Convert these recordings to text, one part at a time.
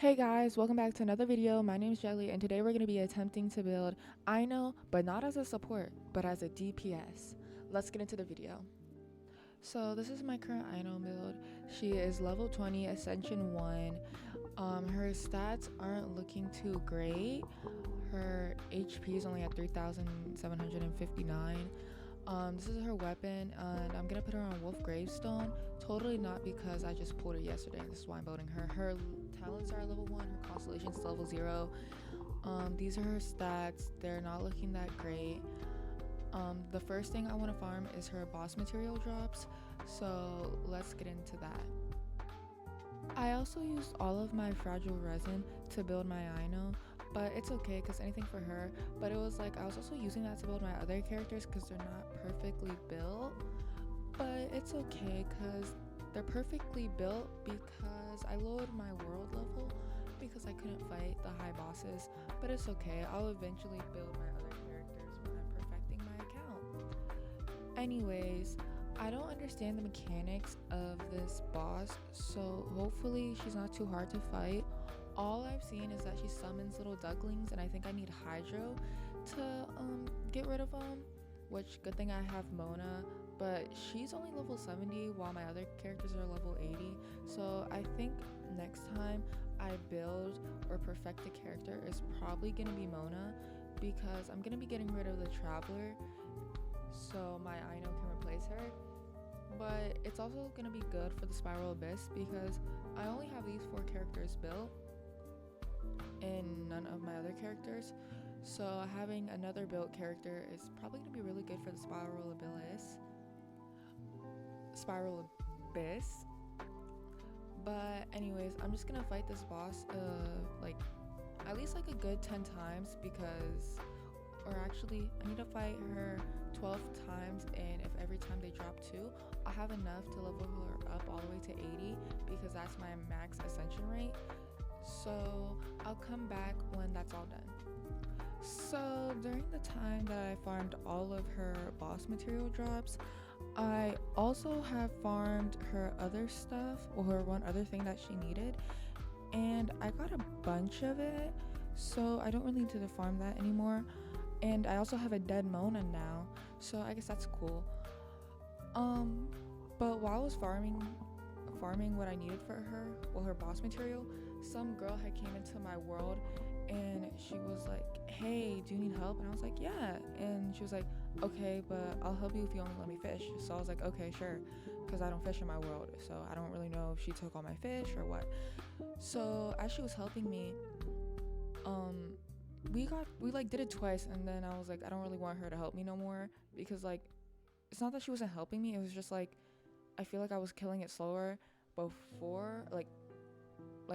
Hey guys, welcome back to another video. My name is Jelly and today we're going to be attempting to build aino, but not as a support, but as a DPS. Let's get into the video. So this is my current aino build. She is level 20, Ascension 1. Her stats aren't looking too great. Her HP is only at 3,759. This is her weapon, and I'm gonna put her on Wolf Gravestone. Totally not because I just pulled her yesterday. This is why I'm building her. Her talents are level 1. Her constellation's level 0. These are her stats. They're not looking that great. The first thing I want to farm is her boss material drops. So let's get into that. I also used all of my fragile resin to build my aino, but it's okay because anything for her. But it was like I was also using that to build my other characters because they're not perfectly built, but it's okay because they're perfectly built because I lowered my world level because I couldn't fight the high bosses. But it's okay, I'll eventually build my other characters when I'm perfecting my account. Anyways, I don't understand the mechanics of this boss, so hopefully she's not too hard to fight. All I've seen is that she summons little ducklings, and I think I need Hydro to get rid of them. Which, good thing I have Mona, but she's only level 70 while my other characters are level 80. So I think next time I build or perfect a character is probably gonna be Mona because I'm gonna be getting rid of the Traveler so my Aino can replace her. But it's also gonna be good for the Spiral Abyss because I only have these 4 characters built and none of my other characters. So having another built character is probably gonna be really good for the Spiral Abyss. But anyways, I'm just gonna fight this boss like at least like a good 10 times because, or actually I need to fight her 12 times, and if every time they drop 2, I'll have enough to level her up all the way to 80 because that's my max ascension rate. So I'll come back when that's all done. So during the time that I farmed all of her boss material drops, I also have farmed her other stuff, or her one other thing that she needed, and I got a bunch of it, so I don't really need to farm that anymore. And I also have a dead Mona now, so I guess that's cool. But while I was farming what I needed for her, well, her boss material, some girl had came into my world and she was like, hey, do you need help? And I was like, yeah. And she was like, okay, but I'll help you if you only let me fish. So I was like, okay, sure, because I don't fish in my world, so I don't really know if she took all my fish or what. So as she was helping me, we like did it twice, and then I was like, I don't really want her to help me no more because like it's not that she wasn't helping me, it was just like I feel like I was killing it slower before, like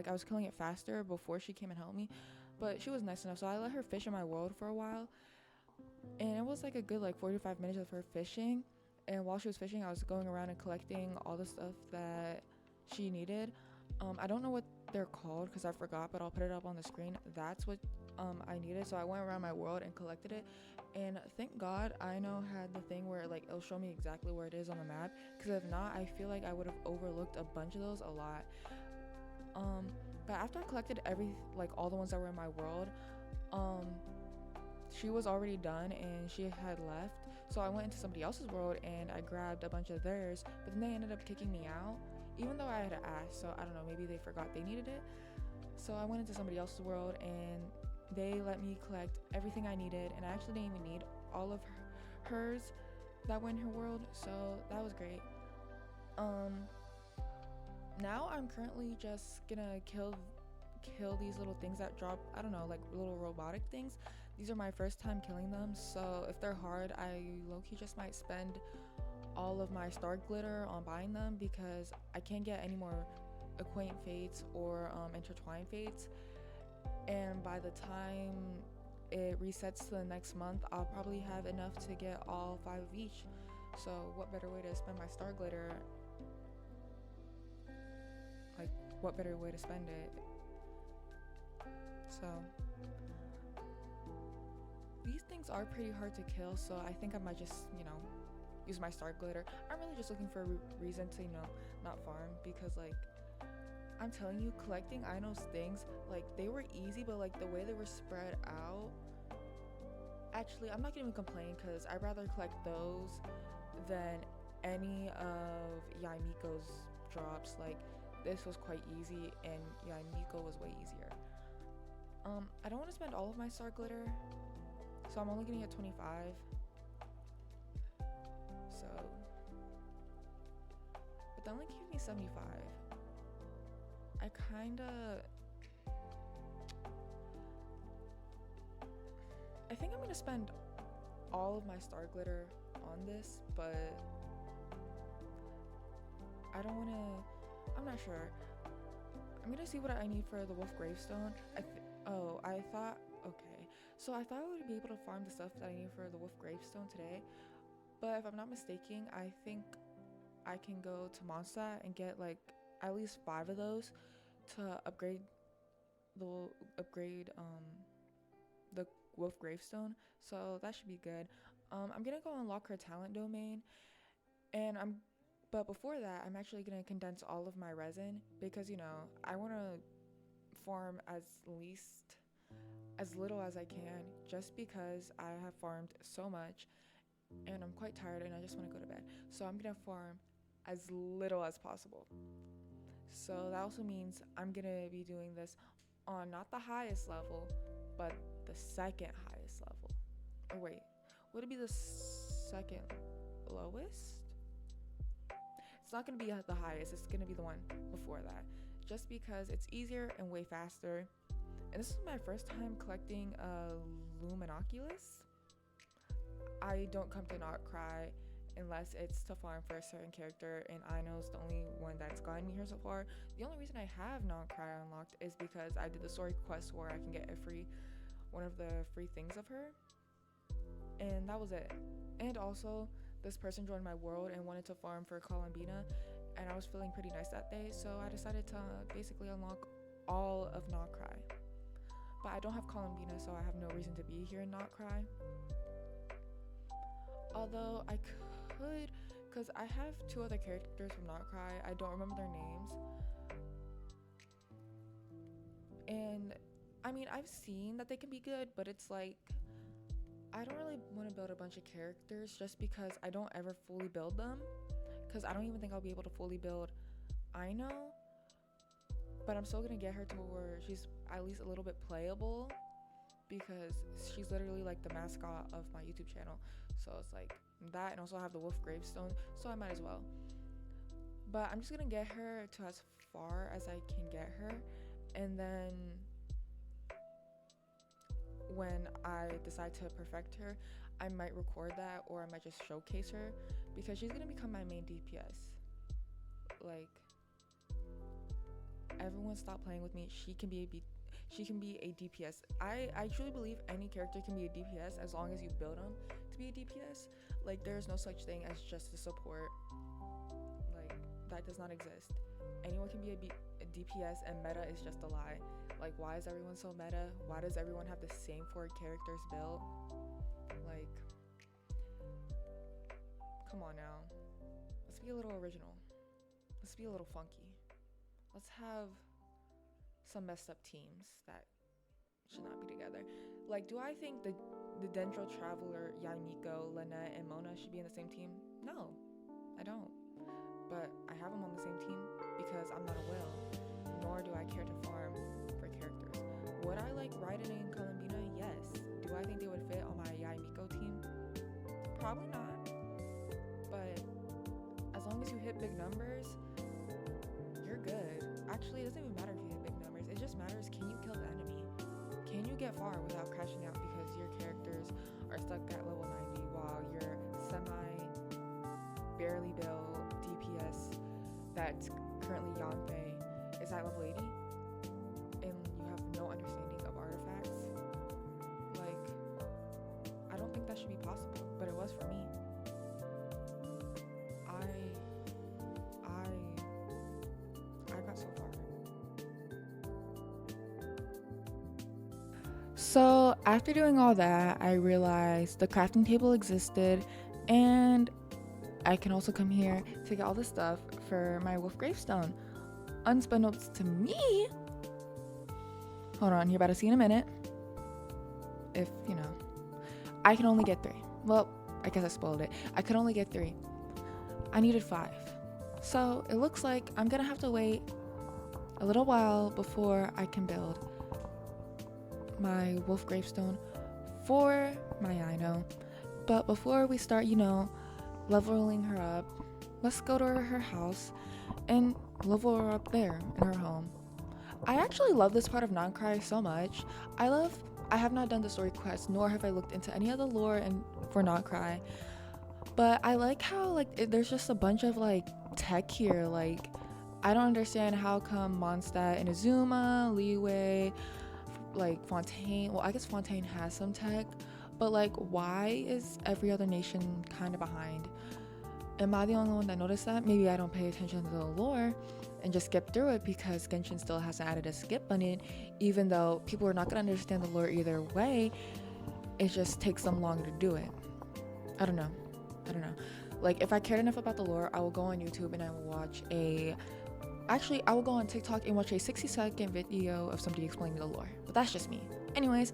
I was killing it faster before she came and helped me. But she was nice enough, so I let her fish in my world for a while, and it was like a good like 45 minutes of her fishing. And while she was fishing, I was going around and collecting all the stuff that she needed. I don't know what they're called because I forgot, but I'll put it up on the screen. That's what I needed. So I went around my world and collected it, and thank God Aino had the thing where like it'll show me exactly where it is on the map, because if not, I feel like I would have overlooked a bunch of those a lot. But after I collected like all the ones that were in my world, um she was already done and she had left. So I went into somebody else's world and I grabbed a bunch of theirs, but then they ended up kicking me out, even though I had asked. So I don't know, maybe they forgot they needed it. So I went into somebody else's world and they let me collect everything I needed, and I actually didn't even need all of hers that were in her world. So that was great. Now I'm currently just gonna kill these little things that drop, I don't know, like little robotic things. These are my first time killing them, so if they're hard, I low-key just might spend all of my star glitter on buying them because I can't get any more acquaint fates or intertwine fates. And by the time it resets to the next month, I'll probably have enough to get all 5 of each. So what better way to spend my star glitter, like what better way to spend it? So these things are pretty hard to kill, so I think I might just, use my star glitter. I'm really just looking for a reason to, not farm because like I'm telling you, collecting Aino's things, like, they were easy, but like the way they were spread out. Actually, I'm not gonna even complain because I'd rather collect those than any of YaeMiko's drops. Like, this was quite easy, and YaeMiko was way easier. I don't want to spend all of my star glitter, so I'm only gonna get 25. So, but that only gave me 75. I think I'm gonna spend all of my star glitter on this, but I don't wanna, I'm not sure. I'm gonna see what I need for the wolf gravestone. So I thought I would be able to farm the stuff that I need for the wolf gravestone today, but if I'm not mistaken, I think I can go to Mondstadt and get like at least 5 of those to upgrade the the wolf gravestone. So that should be good. I'm gonna go unlock her talent domain, and but before that, I'm actually gonna condense all of my resin because I want to farm as little as I can, just because I have farmed so much and I'm quite tired and I just want to go to bed. So I'm gonna farm as little as possible. So that also means I'm gonna be doing this on not the highest level, but the second highest level. Or wait, would it be the second lowest? It's not gonna be at the highest, it's gonna be the one before that, just because it's easier and way faster. And this is my first time collecting a Luminoculus. I don't come to Not Cry unless it's to farm for a certain character, and Aino's the only one that's gotten me here so far. The only reason I have Not Cry unlocked is because I did the story quest where I can get one of the free things of her, and that was it. And also, this person joined my world and wanted to farm for Columbina, and I was feeling pretty nice that day, so I decided to basically unlock all of Not Cry. But I don't have Columbina, so I have no reason to be here in Not Cry. Although I could, because I have 2 other characters from Not Cry. I don't remember their names. And I mean, I've seen that they can be good, but it's like, I don't really want to build a bunch of characters just because I don't ever fully build them. Because I don't even think I'll be able to fully build Aino. But I'm still going to get her to where she's at least a little bit playable, because she's literally like the mascot of my YouTube channel. So it's like that, and also I have the wolf gravestone, so I might as well. But I'm just gonna get her to as far as I can get her, and then when I decide to perfect her, I might record that, or I might just showcase her, because she's gonna become my main DPS. Like, everyone stop playing with me. She can be a DPS. I truly believe any character can be a DPS as long as you build them to be a DPS. Like, there's no such thing as just a support. Like, that does not exist. Anyone can be a DPS, and meta is just a lie. Like, why is everyone so meta? Why does everyone have the same 4 characters built? Like, come on now. Let's be a little original. Let's be a little funky. Let's have some messed up teams that should not be together. Like, do I think the Dendro Traveler, YaeMiko, Lynette, and Mona should be in the same team? No, I don't. But I have them on the same team because I'm not a whale, nor do I care to farm for characters. Would I like Raiden and Columbina? Yes. Do I think they would fit on my YaeMiko team? Probably not. But as long as you hit big numbers, you're good. Actually, it doesn't even matter if you hit big numbers. It just matters, can you kill the enemy? Can you get far without crashing out because your characters are stuck at level 90 while your barely built DPS that's currently Yanfei is at level 80, and you have no understanding of artifacts? Like, I don't think that should be possible, but it was for me. I got so far. So after doing all that, I realized the crafting table existed, and I can also come here to get all the stuff for my wolf gravestone. unbeknownst to me, hold on, you're about to see in a minute, if you know, I can only get 3. Well, I guess I spoiled it. I could only get 3. I needed 5. So it looks like I'm gonna have to wait a little while before I can build my wolf gravestone for my aino. But before we start, leveling her up, let's go to her house and level her up there in her home. I actually love this part of Non-Cry so much. I have not done the story quest, nor have I looked into any of the lore for Non-Cry. But I like how there's just a bunch of tech here. I don't understand how come Mondstadt, Inazuma, Liyue, Fontaine. Well, I guess Fontaine has some tech, but why is every other nation kind of behind? Am I the only one that noticed that? Maybe I don't pay attention to the lore and just skip through it because Genshin still hasn't added a skip button, even though people are not going to understand the lore either way. It just takes them longer to do it. I don't know. If I cared enough about the lore, I will go on YouTube and I will watch I will go on TikTok and watch a 60-second video of somebody explaining the lore. But that's just me. Anyways,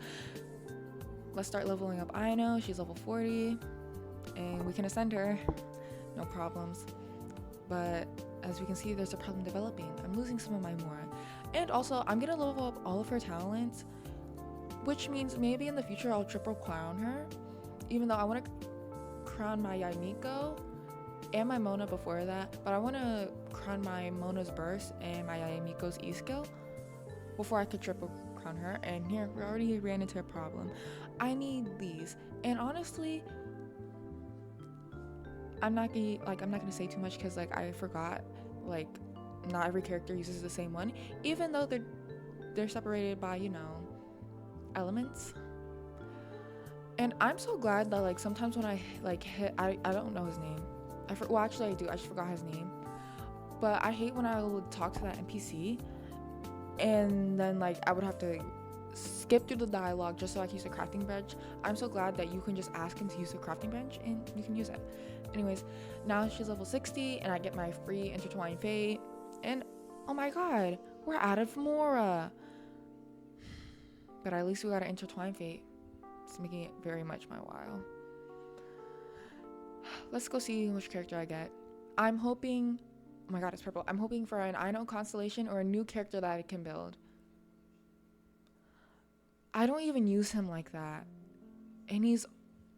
let's start leveling up Aino. She's level 40 and we can ascend her. No problems. But as we can see, there's a problem developing. I'm losing some of my Mora. And also, I'm gonna level up all of her talents, which means maybe in the future I'll triple crown her, even though I want to crown my YaeMiko and my Mona before that, but I want to crown my Mona's burst and my YaeMiko's E-skill before I could triple crown her. And here, we already ran into a problem. I need these, and honestly, I'm not gonna say too much because I forgot not every character uses the same one, even though they're separated by elements. And I'm so glad that sometimes when I hit, I don't know his name. Well, actually I do. I just forgot his name. But I hate when I would talk to that NPC and then I would have to skip through the dialogue just so I can use the crafting bench. I'm so glad that you can just ask him to use the crafting bench and you can use it. Anyways, now she's level 60 and I get my free intertwined fate. And oh my god, we're out of Mora. But at least we got an intertwined fate. It's making it very much my while. Let's go see which character I get. I'm hoping, oh my god, it's purple. I'm hoping for an Aino constellation or a new character that I can build. I don't even use him like that. And he's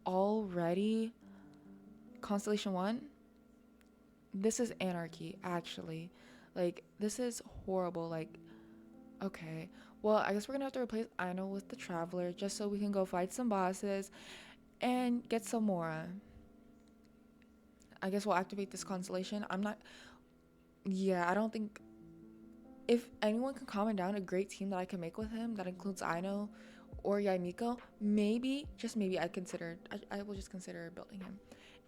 already Constellation 1? This is anarchy, actually. This is horrible. Okay. Well, I guess we're gonna have to replace Aino with the Traveler just so we can go fight some bosses and get some Mora. I guess we'll activate this constellation. I don't think, if anyone can comment down a great team that I can make with him that includes Aino or YaeMiko, maybe, just maybe I will just consider building him.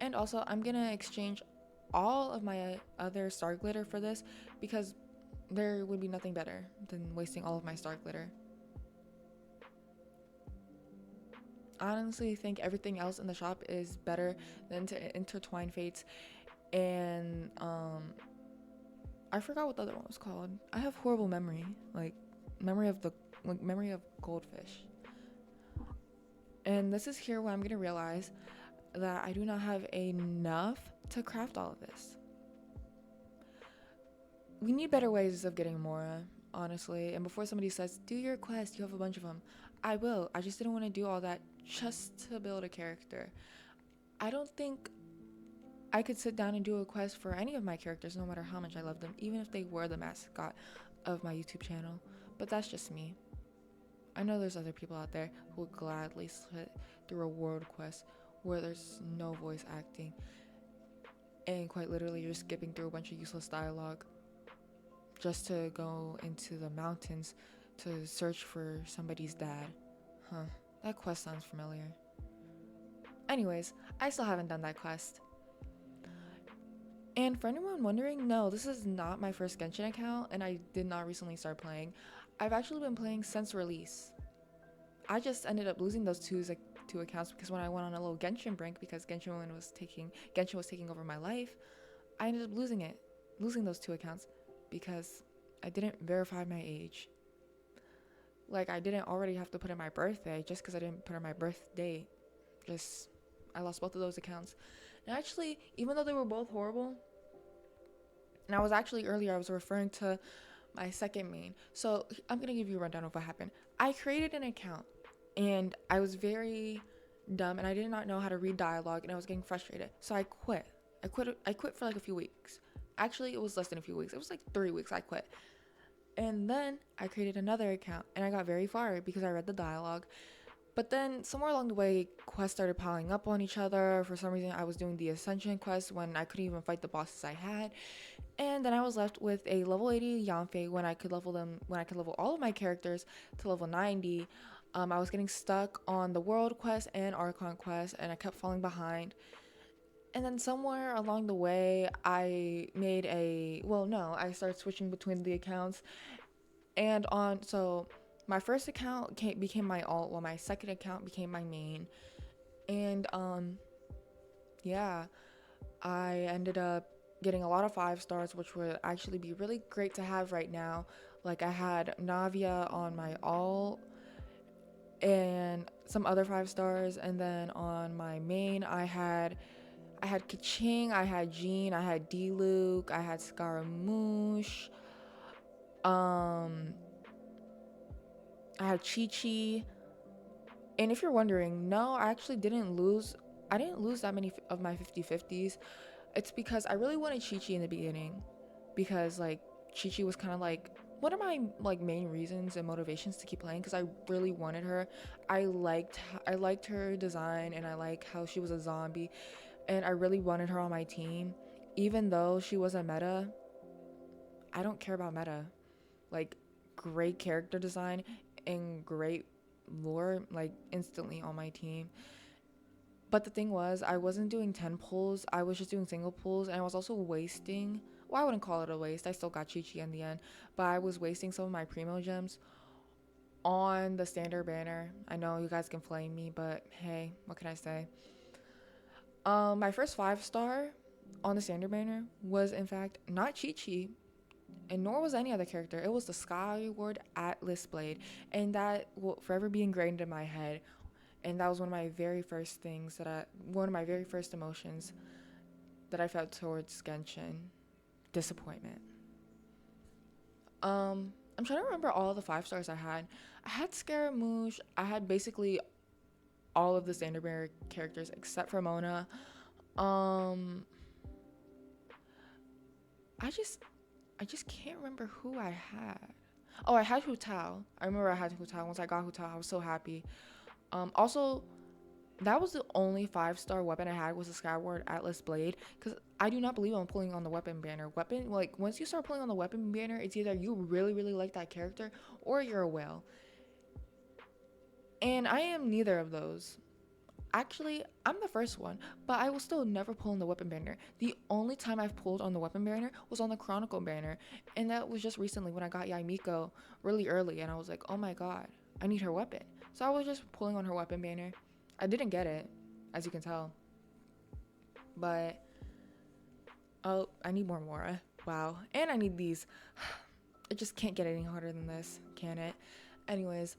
And also, I'm gonna exchange all of my other star glitter for this because there would be nothing better than wasting all of my star glitter. I honestly think everything else in the shop is better than to intertwine fates. And I forgot what the other one was called. I have horrible memory, memory of goldfish. And this is here where I'm gonna realize that I do not have enough to craft all of this. We need better ways of getting Mora, honestly. And before somebody says, do your quest, you have a bunch of them, I will. I just didn't want to do all that just to build a character. I don't think I could sit down and do a quest for any of my characters, no matter how much I love them, even if they were the mascot of my YouTube channel. But that's just me. I know there's other people out there who would gladly sit through a world quest where there's no voice acting and quite literally you're skipping through a bunch of useless dialogue just to go into the mountains to search for somebody's dad. That quest sounds familiar. Anyways, I still haven't done that quest. And for anyone wondering, no, this is not my first Genshin account, and I did not recently start playing. I've actually been playing since release. I just ended up losing those two accounts because when I went on a little Genshin break because Genshin was taking over my life, I ended up losing those 2 accounts because I didn't verify my age. Like, I didn't already have to put in my birthday just because I didn't put in my birth date. Just, I lost both of those accounts. And actually, even though they were both horrible, and I was actually earlier, I was referring to my second main. So I'm going to give you a rundown of what happened. I created an account and I was very dumb and I did not know how to read dialogue and I was getting frustrated. So I quit. I quit for like a few weeks. Actually, it was less than a few weeks. It was like 3 weeks I quit. And then I created another account and I got very far because I read the dialogue. But then somewhere along the way, quests started piling up on each other. For some reason, I was doing the Ascension quest when I couldn't even fight the bosses I had. And then I was left with a level 80 Yanfei when I could level all of my characters to level 90. I was getting stuck on the World quest and Archon quest, and I kept falling behind. And then somewhere along the way, I started switching between the accounts. And so my first account became my alt, while my second account became my main. And yeah, I ended up getting a lot of 5 stars, which would actually be really great to have right now. Like, I had Navia on my alt and some other 5 stars, and then on my main I had Kaching, I had Jean, I had D-Luke, I had Scaramouche, I had Chi-Chi. And if you're wondering, no, I actually didn't lose that many of my 50/50s. It's because I really wanted Chi-Chi in the beginning, because like Chi-Chi was kind of like one of my like main reasons and motivations to keep playing, because I really wanted her. I liked her design, and I like how she was a zombie, and I really wanted her on my team. Even though she was a meta, I don't care about meta. Like, great character design and great lore, like, instantly on my team. But the thing was, I wasn't doing 10 pulls, I was just doing single pulls, and I was also wasting, well, I wouldn't call it a waste, I still got Chi-Chi in the end, but I was wasting some of my primo gems on the standard banner. I know you guys can flame me, but hey, what can I say? My first 5 star on the standard banner was in fact not Chi-Chi, and nor was any other character. It was the Skyward Atlas Blade, and that will forever be ingrained in my head. And that was one of my very first emotions that I felt towards Genshin: disappointment. I'm trying to remember all the 5 stars I had. I had Scaramouche. I had basically all of the standard bearer characters except for Mona. I just can't remember who I had. Oh, I had Hu Tao. I remember I had Hu Tao. Once I got Hu Tao, I was so happy. Also, that was the only 5 star weapon I had, was the Skyward Atlas Blade, because I do not believe I'm pulling on the weapon banner. Like, once you start pulling on the weapon banner, it's either you really, really like that character or you're a whale. And I am neither of those. Actually, I'm the first one, but I will still never pull on the weapon banner. The only time I've pulled on the weapon banner was on the Chronicle banner, and that was just recently when I got YaeMiko really early, and I was like, oh my god, I need her weapon. So I was just pulling on her weapon banner. I didn't get it, as you can tell. But, oh, I need more Mora. Wow. And I need these. It just can't get any harder than this, can it? Anyways,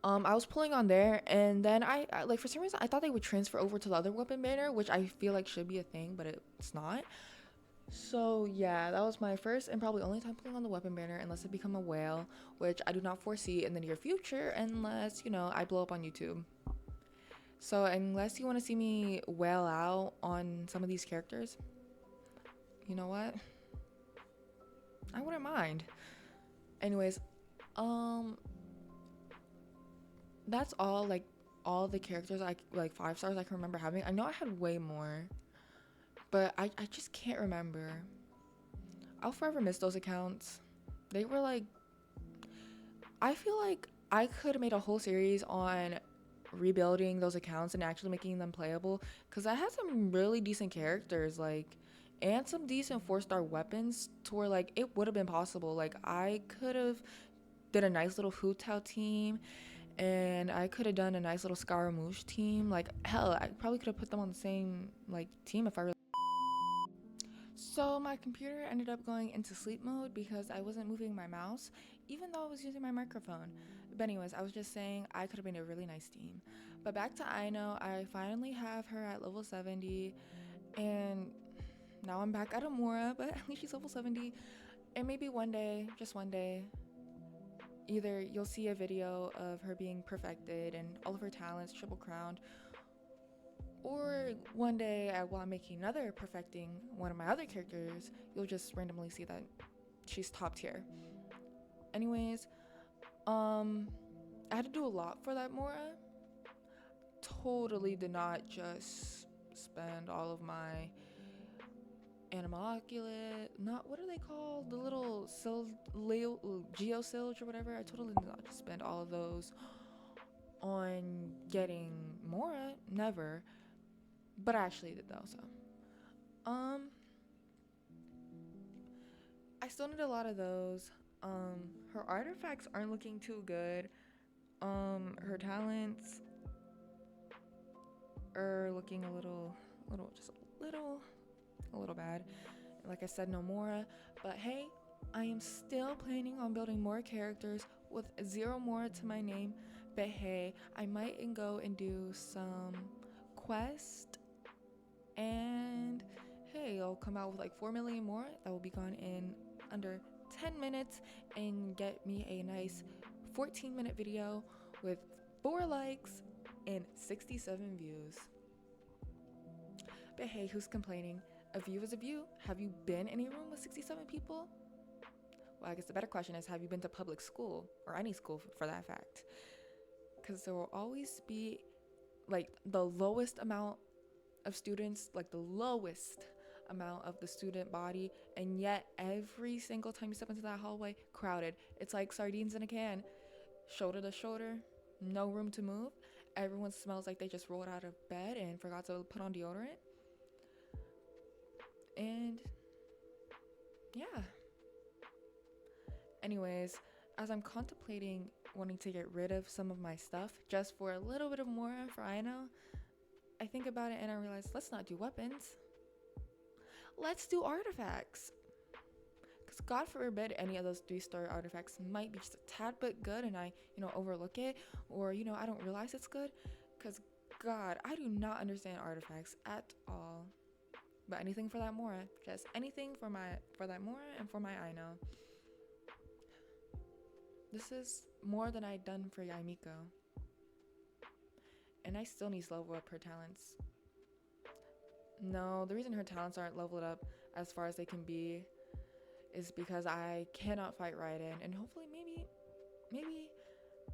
I was pulling on there, and then I like, for some reason I thought they would transfer over to the other weapon banner, which I feel like should be a thing, but it's not. So yeah, that was my first and probably only time pulling on the weapon banner, unless I become a whale, which I do not foresee in the near future, unless, you know, I blow up on YouTube. So unless you want to see me whale out on some of these characters, you know what? I wouldn't mind. Anyways, that's all, like, all the characters I like 5 stars I can remember having. I know I had way more, but I just can't remember. I'll forever miss those accounts. They were like, I feel like I could have made a whole series on rebuilding those accounts and actually making them playable, because I had some really decent characters, like, and some decent 4-star weapons to where, like, it would have been possible. Like, I could have did a nice little Hu Tao team, and I could have done a nice little Scaramouche team. Like, hell, I probably could have put them on the same, like, team if I really. So my computer ended up going into sleep mode because I wasn't moving my mouse, even though I was using my microphone. But anyways, I was just saying I could have been a really nice team. But back to Aino, I finally have her at level 70, and now I'm back at Amora, but at least she's level 70. And maybe one day, just one day, either you'll see a video of her being perfected and all of her talents triple crowned, or one day while I'm making another perfecting one of my other characters, you'll just randomly see that she's top tier. Anyways, I had to do a lot for that Mora. Totally did not just spend all of my animalculate, not, what are they called? The little geosilge or whatever. I totally did not just spend all of those on getting Mora. Never. But I actually did though, so. I still need a lot of those. Her artifacts aren't looking too good. Her talents are looking a little bad. Like I said, no Mora. But hey, I am still planning on building more characters with 0 Mora to my name. But hey, I might go and do some quest, and hey, I'll come out with like 4 million more that will be gone in under 10 minutes and get me a nice 14-minute video with 4 likes and 67 views. But hey, who's complaining? A view is a view. Have you been in a room with 67 people? Well, I guess the better question is, have you been to public school, or any school for that fact? Because there will always be like the lowest amount of students, like the lowest amount of the student body, and yet every single time you step into that hallway, crowded. It's like sardines in a can, shoulder to shoulder, no room to move. Everyone smells like they just rolled out of bed and forgot to put on deodorant. And yeah. Anyways, as I'm contemplating wanting to get rid of some of my stuff just for a little bit of more for Aino, I think about it and I realize, let's not do weapons. Let's do artifacts. Because God forbid any of those 3-star artifacts might be just a tad bit good and I, overlook it, or, I don't realize it's good. Because God, I do not understand artifacts at all. But anything for that Mora. Just anything for that Mora and for my Aino. This is more than I'd done for YaeMiko. And I still need to level up her talents. No, the reason her talents aren't leveled up as far as they can be is because I cannot fight Raiden. And hopefully maybe,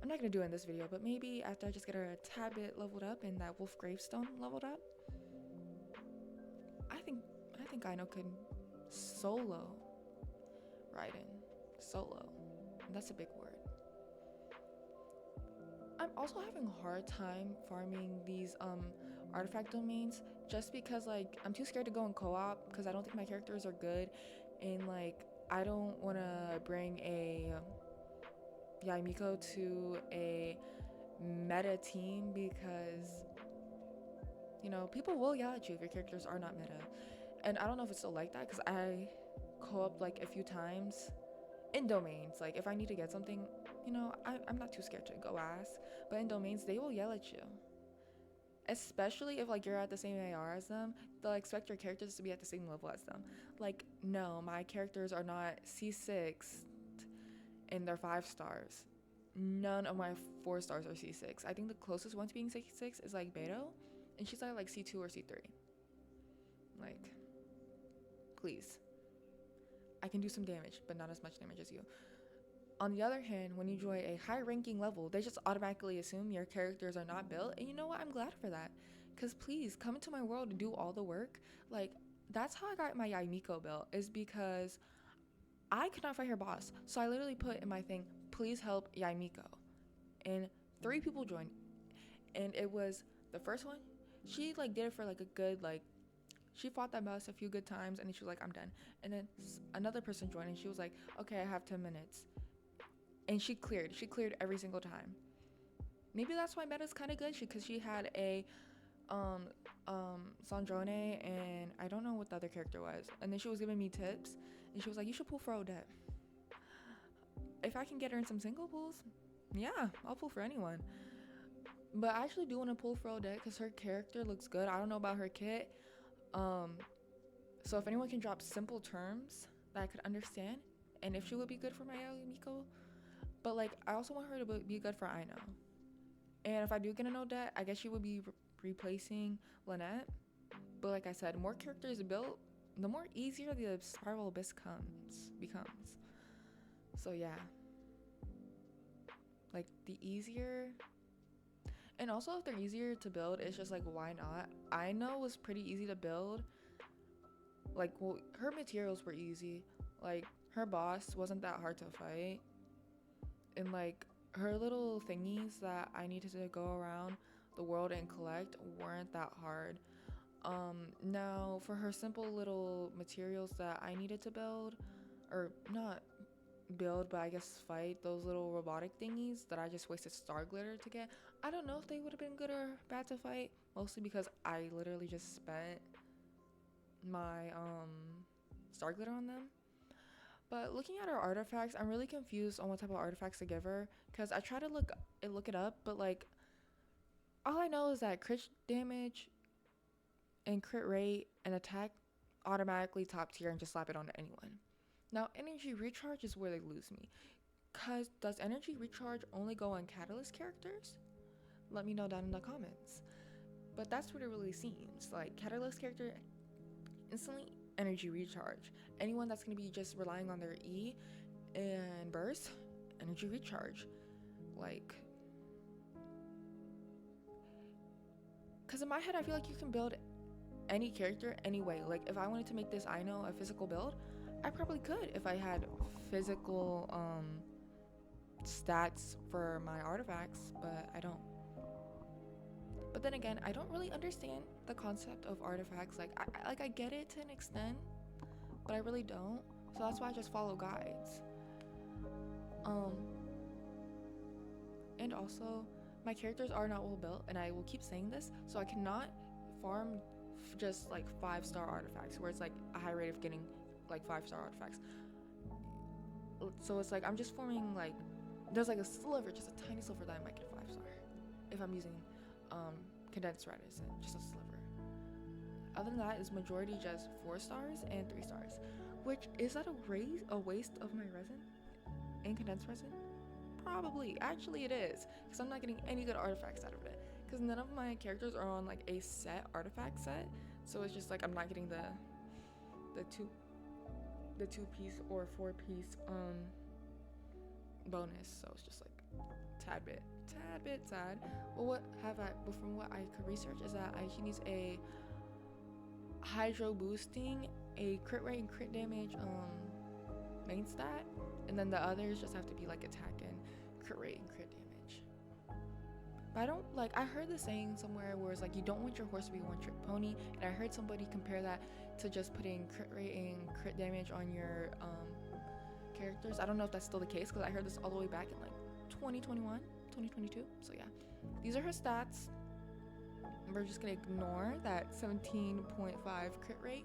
I'm not going to do it in this video, but maybe after I just get her a tad bit leveled up and that Wolf Gravestone leveled up, I think Aino could solo Raiden. Solo. And that's a big word. I'm also having a hard time farming these artifact domains just because I'm too scared to go in co-op because I don't think my characters are good, and I don't want to bring a YaeMiko to a meta team because people will yell at you if your characters are not meta. And I don't know if it's still like that because I co-op a few times in domains. If I need to get something, I'm not too scared to go ask. But in domains, they will yell at you. Especially if you're at the same AR as them, they'll expect your characters to be at the same level as them. No, my characters are not C6 and they're 5 stars. None of my 4 stars are C6. I think the closest one to being C6 is Beto, and she's like C2 or C3. Please. I can do some damage, but not as much damage as you. On the other hand, when you join a high ranking level, they just automatically assume your characters are not built. And you know what? I'm glad for that. Because please, come into my world and do all the work. That's how I got my YaeMiko built, is because I could not fight her boss. So I literally put in my thing, please help YaeMiko. And 3 people joined. And it was the first one. She did it for a good she fought that boss a few good times and then she was like, I'm done. And then another person joined and she was like, okay, I have 10 minutes. And she cleared every single time. Maybe that's why meta's kind of good, because she had a um Sandrone, and I don't know what the other character was. And then she was giving me tips, and she was like, "You should pull for Odette. If I can get her in some single pulls, yeah, I'll pull for anyone." But I actually do want to pull for Odette because her character looks good. I don't know about her kit. So if anyone can drop simple terms that I could understand, and if she would be good for my YaeMiko, but like I also want her to be good for Aino. And if I do get an Odette, I guess she would be replacing Lynette. But like I said, more characters built, the more easier the Spiral Abyss becomes. So yeah, like the easier, and also if they're easier to build, it's just like why not? Aino was pretty easy to build. Like, well, her materials were easy. Like her boss wasn't that hard to fight, and like her little thingies that I needed to go around the world and collect weren't that hard. Now for her simple little materials that I needed to build, or not build, but I guess fight, those little robotic thingies that I just wasted star glitter to get, I don't know if they would have been good or bad to fight, mostly because I literally just spent my star glitter on them. But looking at her artifacts, I'm really confused on what type of artifacts to give her, because I try to look it up, but like all I know is that crit damage and crit rate and attack automatically top tier and just slap it onto anyone. Now energy recharge is where they lose me, cause does energy recharge only go on catalyst characters? Let me know down in the comments. But that's what it really seems like. Catalyst character instantly energy recharge. Anyone that's going to be just relying on their E and burst, energy recharge. Like, because in my head I feel like you can build any character anyway. Like if I wanted to make this Aino a physical build, I probably could if I had physical stats for my artifacts, but I don't. But then again, I don't really understand the concept of artifacts. Like I get it to an extent, but I really don't. So that's why I just follow guides. And also my characters are not well built, and I will keep saying this, so I cannot farm just like 5-star artifacts where it's like a high rate of getting like 5-star artifacts. So it's like I'm just forming like there's like a sliver, just a tiny sliver that I might get 5-star if I'm using condensed reticent, just a sliver. Other than that, is majority just 4 stars and 3 stars, which is that a waste of my resin and condensed resin? Probably. Actually it is, because I'm not getting any good artifacts out of it, because none of my characters are on like a set artifact set, so it's just like I'm not getting the 2-piece or 4-piece bonus, so it's just like tad bit sad. But from what I could research is that she needs a hydro boosting, a crit rate and crit damage main stat, and then the others just have to be like attack and crit rate and crit damage. But I don't like, I heard the saying somewhere where it's like you don't want your horse to be a one-trick pony, and I heard somebody compare that to just putting crit rate and crit damage on your characters. I don't know if that's still the case, because I heard this all the way back in like 2021, 2022. So yeah, these are her stats. We're just gonna ignore that 17.5 crit rate,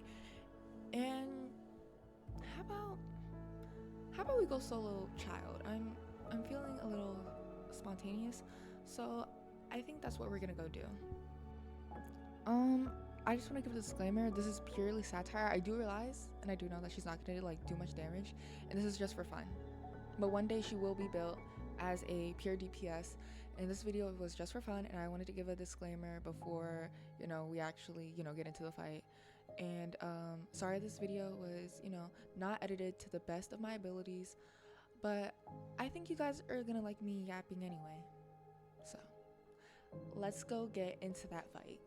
and how about we go solo child? I'm feeling a little spontaneous, so I think that's what we're gonna go do. I just want to give a disclaimer, this is purely satire. I do realize, and I do know that she's not gonna like do much damage, and this is just for fun. But one day she will be built as a pure DPS, and this video was just for fun, and I wanted to give a disclaimer before, we actually, get into the fight. And sorry this video was, not edited to the best of my abilities, but I think you guys are gonna like me yapping anyway. So let's go get into that fight.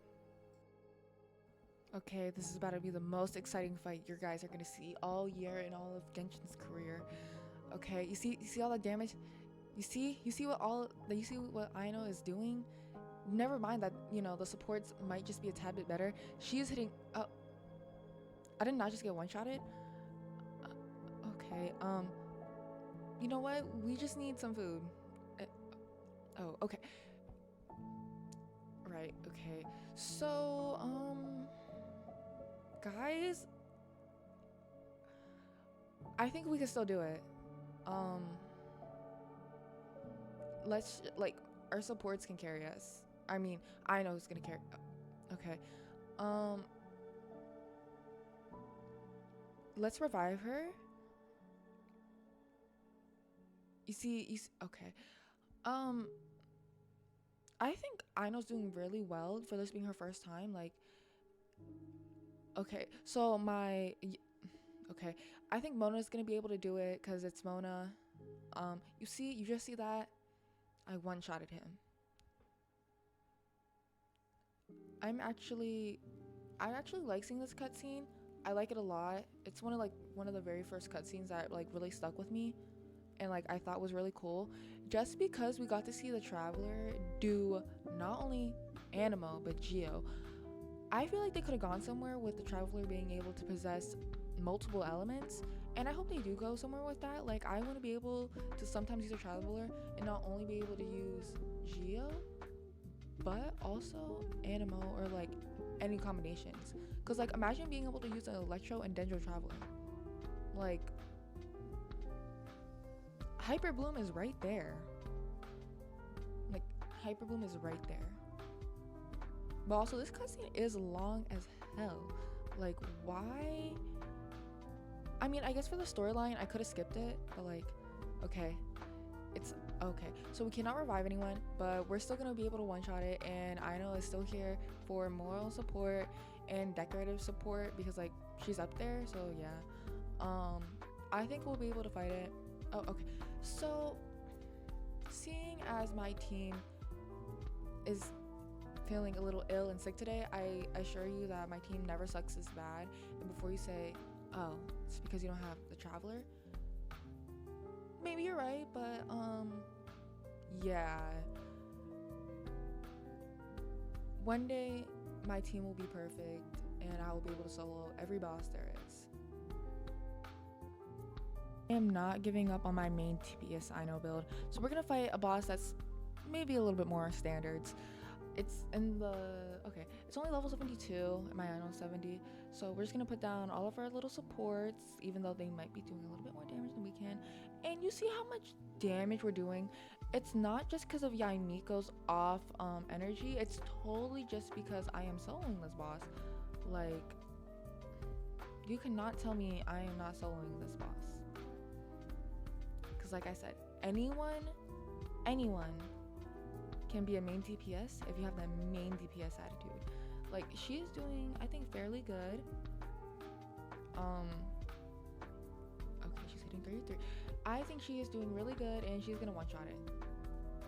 Okay, this is about to be the most exciting fight you guys are gonna see all year in all of Genshin's career. Okay, you see all the damage? You see what Aino is doing? Never mind that, the supports might just be a tad bit better. She is hitting, I did not just get one-shotted. Okay, you know what? We just need some food. Oh, okay. Right, okay. So, guys, I think we can still do it. Um, let's, like, our supports can carry us. I mean, I know who's gonna carry. Okay. Um, let's revive her. Okay. Um, I think Aino's doing really well for this being her first time. Like, okay, so okay, I think Mona's gonna be able to do it because it's Mona. You just see that I one-shotted him. I actually like seeing this cutscene. I like it a lot. It's one of the very first cutscenes that like really stuck with me, and like I thought was really cool, just because we got to see the Traveler do not only Animo but Geo. I feel like they could have gone somewhere with the Traveler being able to possess multiple elements, and I hope they do go somewhere with that. Like, I want to be able to sometimes use a Traveler and not only be able to use Geo, but also Animo or like any combinations. Cause like imagine being able to use an Electro and Dendro Traveler. Like, Hyper Bloom is right there. Like, Hyper Bloom is right there. But also, this cutscene is long as hell. Like, why? I mean, I guess for the storyline, I could have skipped it, but like, okay. It's okay. So we cannot revive anyone, but we're still gonna be able to one-shot it, and Aino is still here for moral support and decorative support because like she's up there, so yeah. I think we'll be able to fight it. Oh, okay. So seeing as my team is feeling a little ill and sick today, I assure you that my team never sucks this bad. And before you say, oh, it's because you don't have the Traveler, maybe you're right, but yeah. One day my team will be perfect and I will be able to solo every boss there is. I am not giving up on my main TPS Aino build, so we're gonna fight a boss that's maybe a little bit more standards. It's in the okay, it's only level 72 and my Aino 70, so we're just gonna put down all of our little supports, even though they might be doing a little bit more damage than we can. And you see how much damage we're doing. It's not just because of YaeMiko's off energy, it's totally just because I am soloing this boss. Like, you cannot tell me I am not soloing this boss, because like I said, anyone can be a main DPS if you have the main DPS attitude. Like, she's doing, I think, fairly good. Okay, she's hitting 33. I think she is doing really good, and she's gonna one-shot it.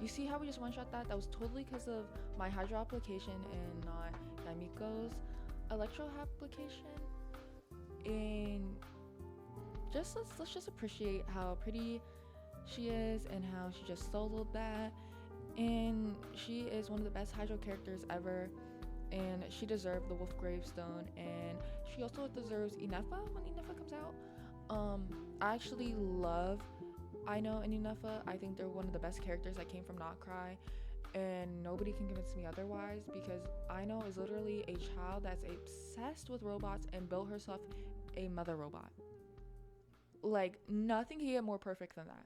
You see how we just one-shot that? That was totally because of my Hydro application and not YaeMiko's Electro application. And just let's just appreciate how pretty she is and how she just soloed that. And she is one of the best Hydro characters ever, and she deserved the Wolf Gravestone, and she also deserves Inefa when Inefa comes out. I actually love Aino and Inefa. I think they're one of the best characters that came from Not Cry, and nobody can convince me otherwise, because Aino is literally a child that's obsessed with robots and built herself a mother robot. Like, nothing can get more perfect than that.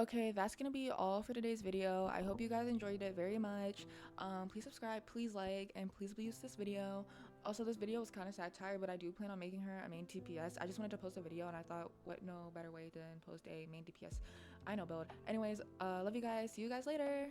Okay, that's gonna be all for today's video. I hope you guys enjoyed it very much. Please subscribe, please like, and please use this video. Also, this video was kind of satire, but I do plan on making her a main TPS. I just wanted to post a video, and I thought, what no better way than post a main DPS Aino build. Anyways, love you guys. See you guys later.